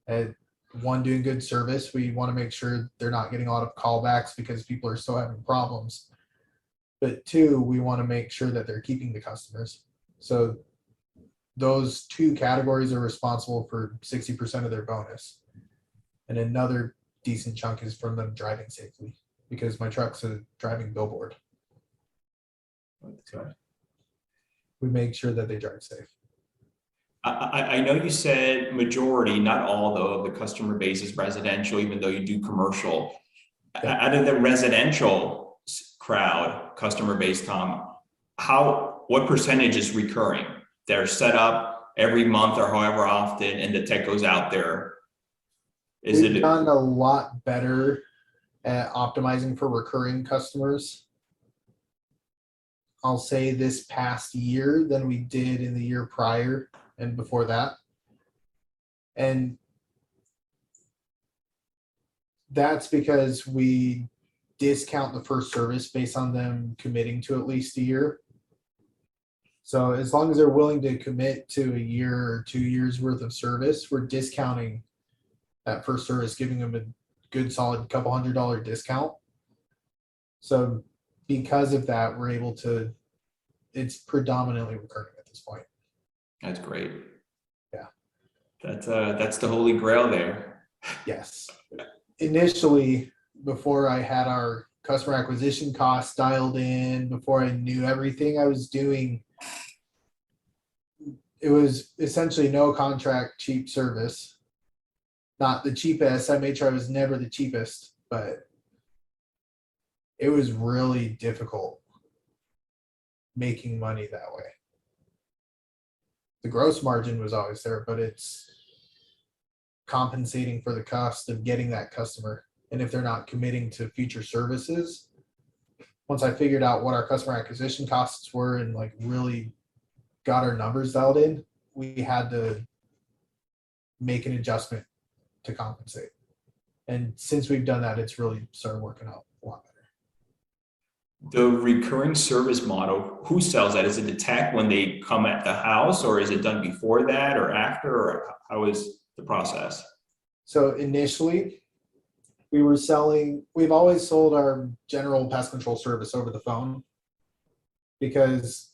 At one, doing good service. We want to make sure they're not getting a lot of callbacks because people are still having problems. But 2, we want to make sure that they're keeping the customers. So those 2 categories are responsible for 60% of their bonus. And another decent chunk is from them driving safely because my truck's a driving billboard. Okay. We make sure that they drive safe. I know you said majority, not all though, of the customer base is residential, even though you do commercial. Yeah. Out of the residential crowd, customer base, Tom, what percentage is recurring? They're set up every month or however often, and the tech goes out there. We've done a lot better at optimizing for recurring customers, I'll say, this past year than we did in the year prior and before that. And that's because we discount the first service based on them committing to at least a year. So as long as they're willing to commit to a year or 2 years worth of service, we're discounting that first service, giving them a good solid couple $100 discount. So because of that, we're able to, it's predominantly recurring at this point. That's great. Yeah. That's the holy grail there. Yes. Initially, before I had our customer acquisition costs dialed in, before I knew everything I was doing, it was essentially no contract, cheap service. Not the cheapest. I made sure I was never the cheapest, but it was really difficult making money that way. The gross margin was always there, but it's compensating for the cost of getting that customer. And if they're not committing to future services, once I figured out what our customer acquisition costs were and like really got our numbers dialed in, we had to make an adjustment to compensate. And since we've done that, it's really started working out a lot better. The recurring service model, who sells that? Is it the tech when they come at the house, or is it done before that or after, or how is the process? So initially, we've always sold our general pest control service over the phone because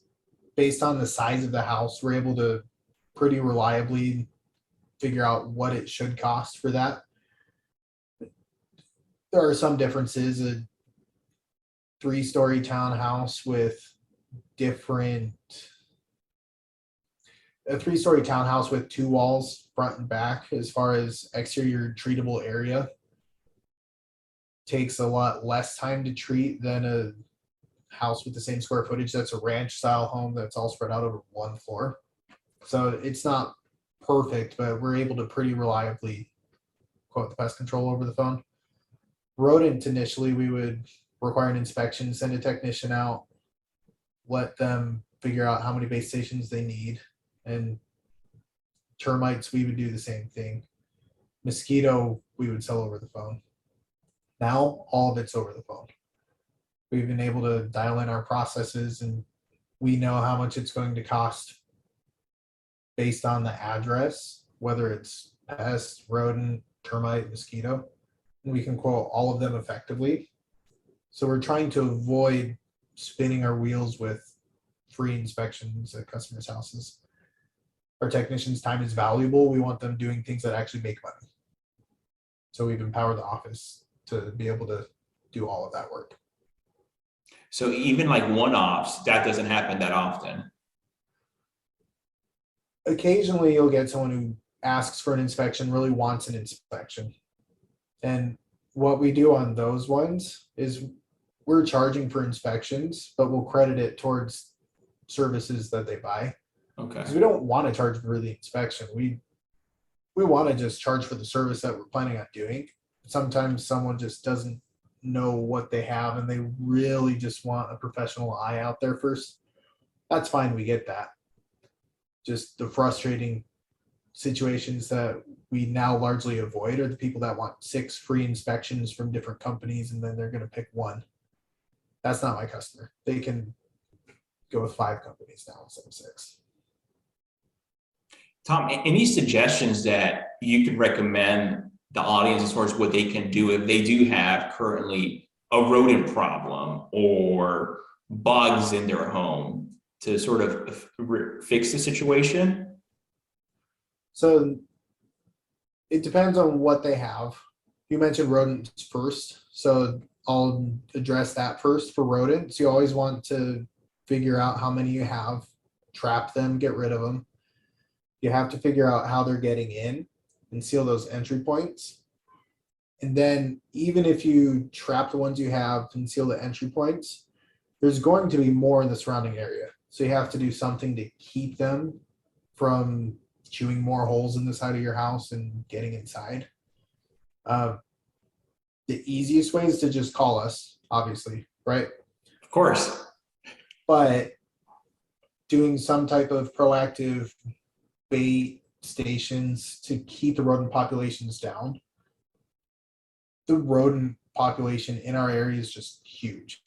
based on the size of the house, we're able to pretty reliably figure out what it should cost for that. There are some differences. A 3-story townhouse with a 3-story townhouse with 2 walls, front and back, as far as exterior treatable area, takes a lot less time to treat than a house with the same square footage that's a ranch style home that's all spread out over one floor. So it's not perfect, but we're able to pretty reliably quote the pest control over the phone. Rodent, initially, we would require an inspection, send a technician out, let them figure out how many base stations they need. And termites, we would do the same thing. Mosquito, we would sell over the phone. Now, all of it's over the phone. We've been able to dial in our processes, and we know how much it's going to cost based on the address, whether it's pest, rodent, termite, mosquito. And we can quote all of them effectively. So we're trying to avoid spinning our wheels with free inspections at customers' houses. Our technicians' time is valuable. We want them doing things that actually make money. So we've empowered the office to be able to do all of that work. So even like one-offs, that doesn't happen that often. Occasionally you'll get someone who asks for an inspection, really wants an inspection. And what we do on those ones is we're charging for inspections, but we'll credit it towards services that they buy. Okay. Because we don't want to charge for the inspection. We want to just charge for the service that we're planning on doing. Sometimes someone just doesn't know what they have and they really just want a professional eye out there first. That's fine. We get that. Just the frustrating situations that we now largely avoid are the people that want 6 free inspections from different companies and then they're going to pick one. That's not my customer. They can go with 5 companies now instead of 6. Tom, any suggestions that you could recommend the audience as far as what they can do if they do have currently a rodent problem or bugs in their home to sort of fix the situation? So it depends on what they have. You mentioned rodents first, so I'll address that first. For rodents, you always want to figure out how many you have, trap them, get rid of them. You have to figure out how they're getting in and seal those entry points. And then even if you trap the ones you have and seal the entry points, there's going to be more in the surrounding area. So you have to do something to keep them from chewing more holes in the side of your house and getting inside. The easiest way is to just call us, obviously, right? Of course. But doing some type of proactive bait stations to keep the rodent populations down. The rodent population in our area is just huge.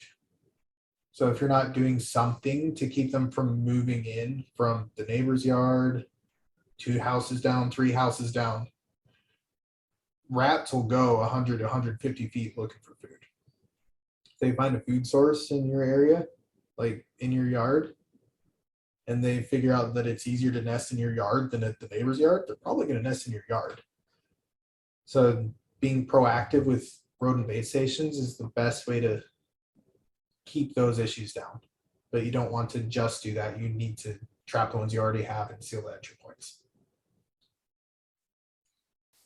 So if you're not doing something to keep them from moving in from the neighbor's yard, 2 houses down, 3 houses down, rats will go 100 to 150 feet looking for food. If they find a food source in your area, like in your yard, and they figure out that it's easier to nest in your yard than at the neighbor's yard, they're probably going to nest in your yard. So being proactive with rodent bait stations is the best way to keep those issues down. But you don't want to just do that. You need to trap the ones you already have and seal the entry points.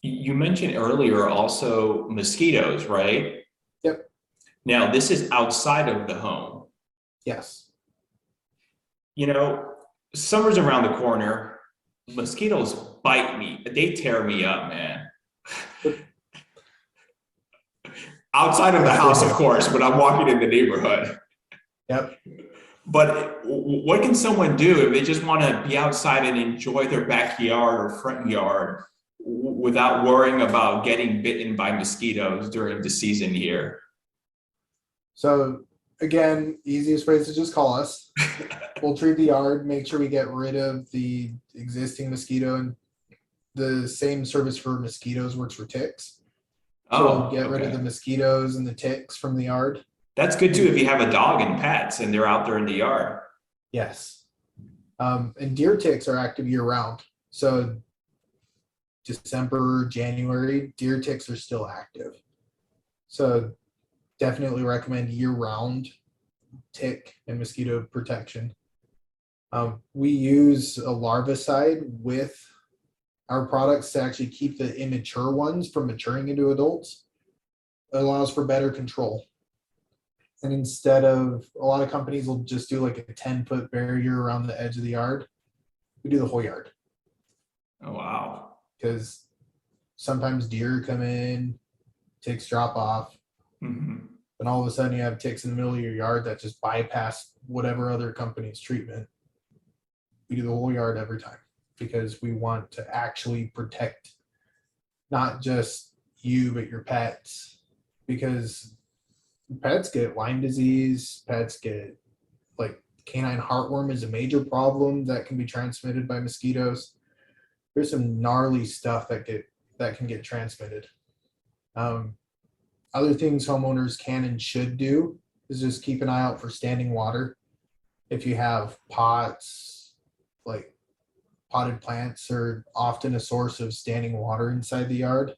You mentioned earlier also mosquitoes, right? Yep. Now, this is outside of the home. Yes. You know, summer's around the corner. Mosquitoes bite me. They tear me up, man. Outside of the house, of course, but I'm walking in the neighborhood. Yep. But what can someone do if they just want to be outside and enjoy their backyard or front yard without worrying about getting bitten by mosquitoes during the season here? So again, easiest way is to just call us. We'll treat the yard, make sure we get rid of the existing mosquito, and the same service for mosquitoes works for ticks. So we'll get rid of the mosquitoes and the ticks from the yard. That's good too if you have a dog and pets and they're out there in the yard. Yes. And deer ticks are active year round. So December, January, deer ticks are still active. So definitely recommend year round tick and mosquito protection. We use a larvicide with our products to actually keep the immature ones from maturing into adults. It allows for better control. And instead of, a lot of companies will just do like a 10-foot barrier around the edge of the yard, we do the whole yard. Oh, wow. Because sometimes deer come in, ticks drop off, and all of a sudden you have ticks in the middle of your yard that just bypass whatever other company's treatment. We do the whole yard every time because we want to actually protect not just you, but your pets. Because pets get Lyme disease, pets get like canine heartworm is a major problem that can be transmitted by mosquitoes. There's some gnarly stuff that can get transmitted. Other things homeowners can and should do is just keep an eye out for standing water. If you have pots, like potted plants are often a source of standing water inside the yard.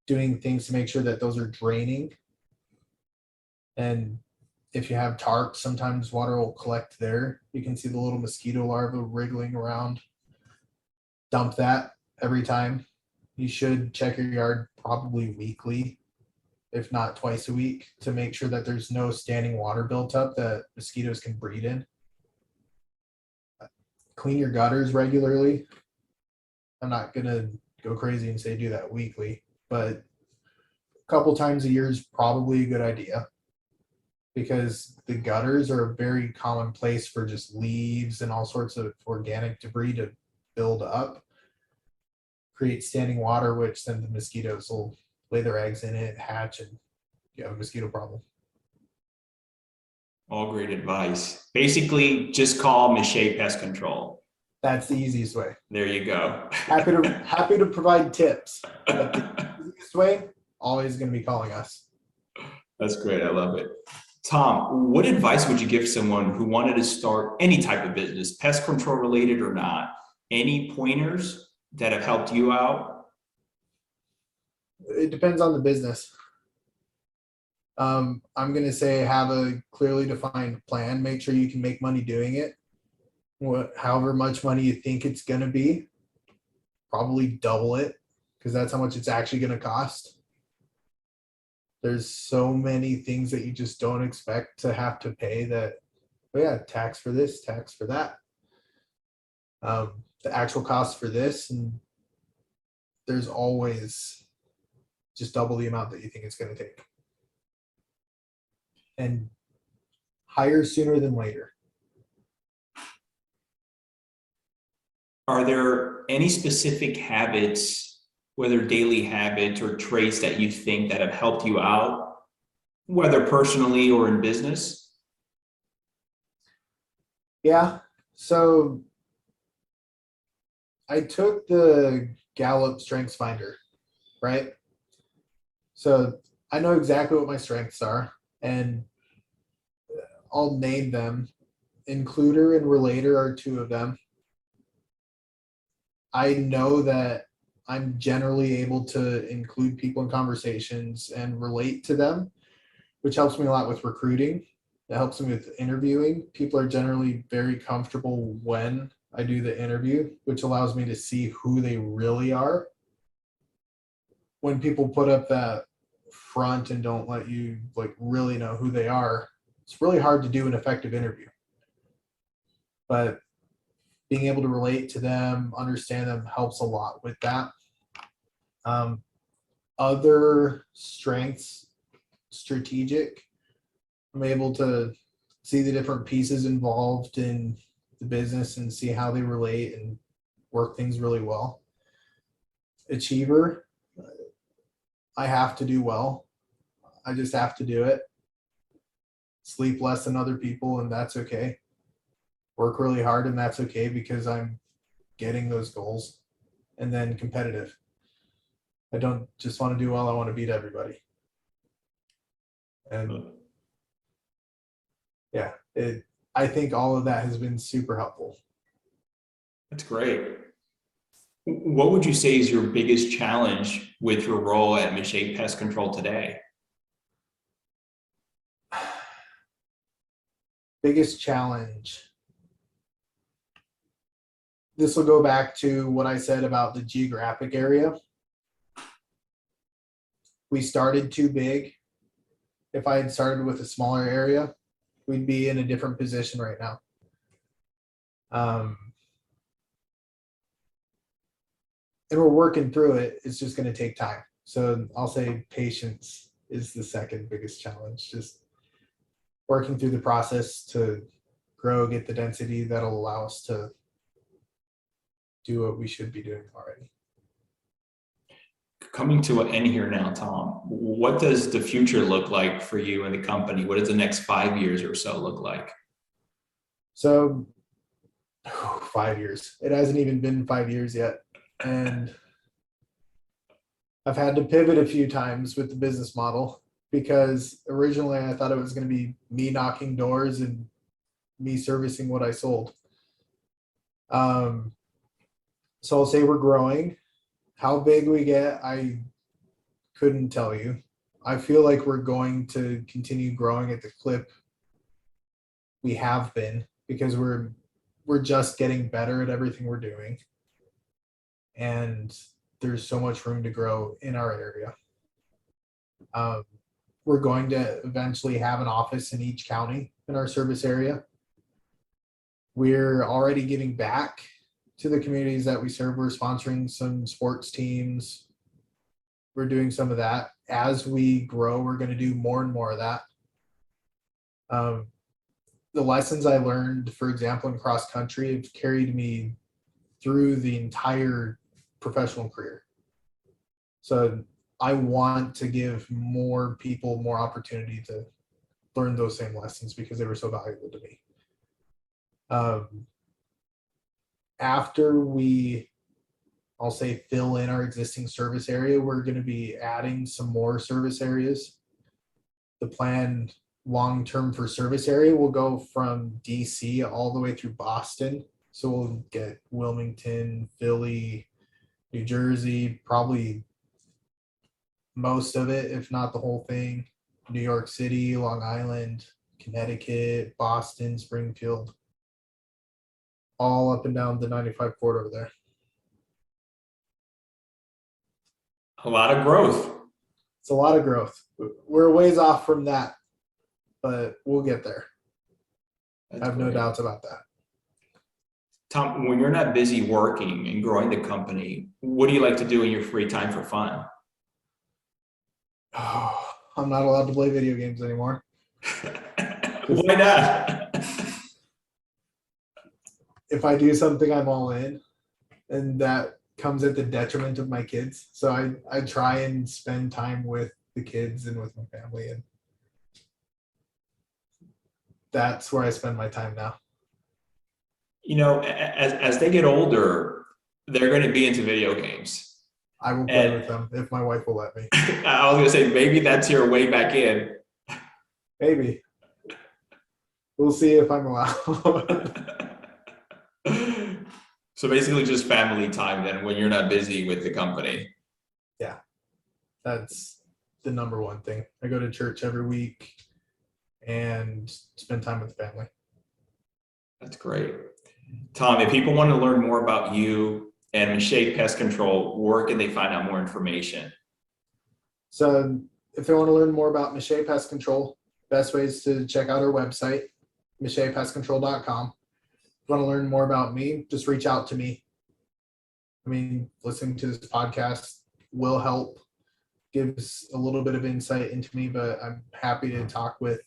Doing things to make sure that those are draining. And if you have tarps, sometimes water will collect there. You can see the little mosquito larvae wriggling around. Dump that every time. You should check your yard probably weekly, if not twice a week, to make sure that there's no standing water built up that mosquitoes can breed in. Clean your gutters regularly. I'm not going to go crazy and say do that weekly, but a couple times a year is probably a good idea. Because the gutters are a very common place for just leaves and all sorts of organic debris to build up, create standing water, which then the mosquitoes will lay their eggs in it, hatch, and you have a mosquito problem. All great advice. Basically, just call Miche Pest Control. That's the easiest way. There you go. happy to provide tips. But the easiest way, always going to be calling us. That's great. I love it. Tom, what advice would you give someone who wanted to start any type of business, pest control related or not? Any pointers that have helped you out? It depends on the business. I'm going to say have a clearly defined plan. Make sure you can make money doing it. However much money you think it's going to be, probably double it because that's how much it's actually going to cost. There's so many things that you just don't expect to have to pay that, oh yeah, tax for this, tax for that. The actual cost for this, and there's always just double the amount that you think it's going to take. And hire sooner than later. Are there any specific habits, whether daily habits or traits that you think that have helped you out, whether personally or in business? Yeah. So I took the Gallup Strengths Finder, right? So I know exactly what my strengths are, and I'll name them. Includer and relator are two of them. I know that I'm generally able to include people in conversations and relate to them, which helps me a lot with recruiting. It helps me with interviewing. People are generally very comfortable when I do the interview, which allows me to see who they really are. When people put up that front and don't let you like really know who they are, it's really hard to do an effective interview. But being able to relate to them, understand them helps a lot with that. Other strengths, strategic. I'm able to see the different pieces involved in the business and see how they relate and work things really well. Achiever, I have to do well. I just have to do it. Sleep less than other people, and that's okay. Work really hard, and that's okay because I'm getting those goals. And then competitive. I don't just want to do well, I want to beat everybody. And yeah, I think all of that has been super helpful. That's great. What would you say is your biggest challenge with your role at Miche Pest Control today? Biggest challenge. This will go back to what I said about the geographic area. We started too big. If I had started with a smaller area, we'd be in a different position right now. And we're working through it. It's just going to take time. So I'll say patience is the second biggest challenge. Just working through the process to grow, get the density that'll allow us to do what we should be doing already. Coming to an end here now, Tom, what does the future look like for you and the company? What does the next 5 years or so look like? So 5 years. It hasn't even been 5 years yet. And I've had to pivot a few times with the business model because originally I thought it was going to be me knocking doors and me servicing what I sold. So I'll say we're growing. How big we get, I couldn't tell you. I feel like we're going to continue growing at the clip we have been because we're just getting better at everything we're doing. And there's so much room to grow in our area. We're going to eventually have an office in each county in our service area. We're already giving back to the communities that we serve. We're sponsoring some sports teams. We're doing some of that. As we grow, we're going to do more and more of that. The lessons I learned, for example, in cross country have carried me through the entire professional career. So I want to give more people more opportunity to learn those same lessons because they were so valuable to me. After we, I'll say, fill in our existing service area, we're going to be adding some more service areas. The plan long-term for service area will go from DC all the way through Boston. So we'll get Wilmington, Philly, New Jersey, probably most of it, if not the whole thing. New York City, Long Island, Connecticut, Boston, Springfield. All up and down the 95 corridor there. A lot of growth. It's a lot of growth. We're ways off from that, but we'll get there. I have no doubts about that. Tom, when you're not busy working and growing the company, what do you like to do in your free time for fun? Oh, I'm not allowed to play video games anymore. Why not? If I do something, I'm all in, and that comes at the detriment of my kids. So I try and spend time with the kids and with my family, and that's where I spend my time now. You know, as they get older, they're going to be into video games. I will play with them if my wife will let me. I was going to say, maybe that's your way back in. Maybe. We'll see if I'm allowed. So basically just family time then when you're not busy with the company. Yeah, that's the number one thing. I go to church every week. and spend time with the family. That's great. Tom, if people want to learn more about you and Miche Pest Control, where can they find out more information? So if they want to learn more about Miche Pest Control, best way is to check out our website, michepestcontrol.com. If you want to learn more about me, just reach out to me. I mean, listening to this podcast will help, gives a little bit of insight into me, but I'm happy to talk with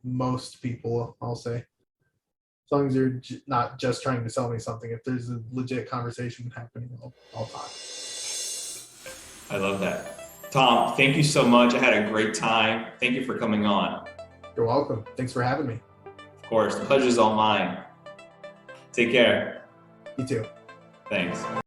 most people, I'll say. As long as you're not just trying to sell me something. If there's a legit conversation happening, I'll talk. I love that. Tom, thank you so much. I had a great time. Thank you for coming on. You're welcome. Thanks for having me. Of course, the pleasure's all mine. Take care. You too. Thanks.